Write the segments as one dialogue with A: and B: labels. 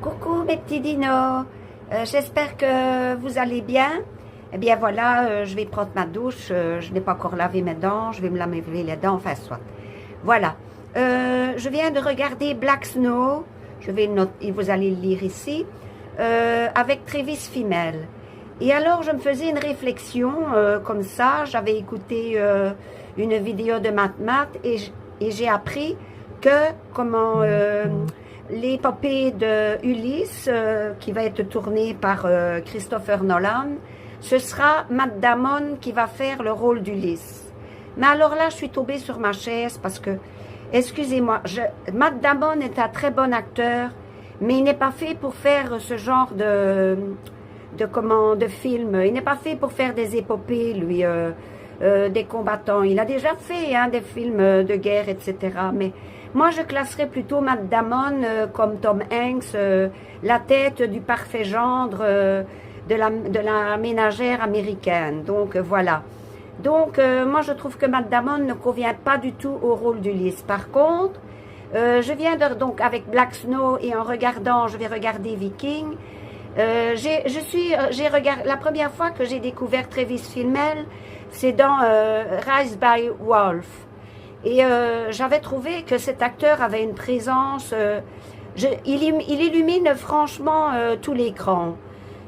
A: Coucou mes petits dinos, j'espère que vous allez bien. Eh bien voilà, je vais prendre ma douche, je n'ai pas encore lavé mes dents, je vais me laver les dents, enfin soit. Voilà, je viens de regarder Black Snow, je vais noter, vous allez le lire ici, avec Travis Fimmel. Et alors je me faisais une réflexion comme ça, j'avais écouté une vidéo de Matt et j'ai appris que comment l'épopée de Ulysse, qui va être tournée par Christopher Nolan, ce sera Matt Damon qui va faire le rôle d'Ulysse. Mais alors là, je suis tombée sur ma chaise parce que, excusez-moi, Matt Damon est un très bon acteur, mais il n'est pas fait pour faire ce genre de film. Il n'est pas fait pour faire des épopées, lui, des combattants. Il a déjà fait des films de guerre, etc. Mais moi, je classerais plutôt Matt Damon comme Tom Hanks, la tête du parfait gendre de la ménagère américaine. Donc, voilà. Donc, moi, je trouve que Matt Damon ne convient pas du tout au rôle d'Ulysse. Par contre, je viens donc avec Black Snow et en regardant, je vais regarder Viking. La première fois que j'ai découvert Travis Fimmel, c'est dans Rise by Wolf. Et j'avais trouvé que cet acteur avait une présence, il illumine franchement tout l'écran.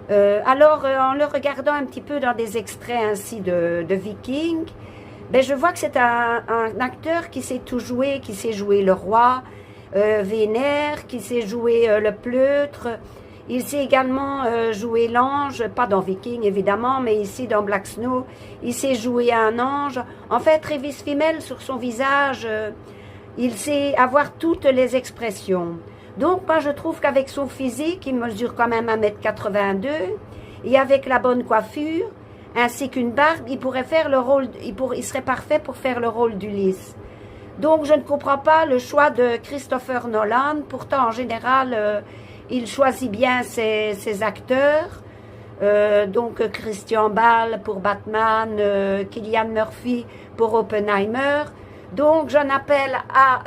A: Alors, en le regardant un petit peu dans des extraits ainsi de Viking, ben, je vois que c'est un acteur qui sait tout jouer, qui sait jouer le roi, Vénère, qui sait jouer le pleutre. Il sait également jouer l'ange, pas dans Viking évidemment, mais ici dans Black Snow, il sait jouer un ange. En fait, Travis Fimmel, sur son visage, il sait avoir toutes les expressions. Donc, moi, je trouve qu'avec son physique, il mesure quand même 1,82 m, et avec la bonne coiffure, ainsi qu'une barbe, il pourrait faire le rôle, il serait parfait pour faire le rôle d'Ulysse. Donc, je ne comprends pas le choix de Christopher Nolan. Pourtant, en général, il choisit bien ses acteurs. Donc, Christian Bale pour Batman, Cillian Murphy pour Oppenheimer. Donc, j'en appelle à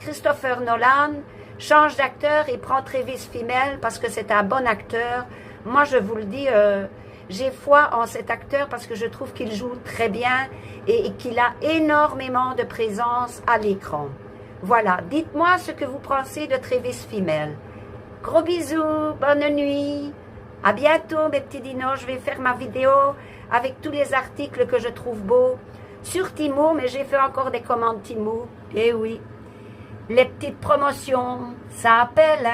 A: Christopher Nolan, change d'acteur et prend Travis Fimmel parce que c'est un bon acteur. Moi, je vous le dis, j'ai foi en cet acteur parce que je trouve qu'il joue très bien et qu'il a énormément de présence à l'écran. Voilà, dites-moi ce que vous pensez de Travis Fimmel. Gros bisous, bonne nuit. À bientôt mes petits dinos, je vais faire ma vidéo avec tous les articles que je trouve beaux sur Temu, mais j'ai fait encore des commandes Temu. Eh oui, les petites promotions, ça appelle, hein.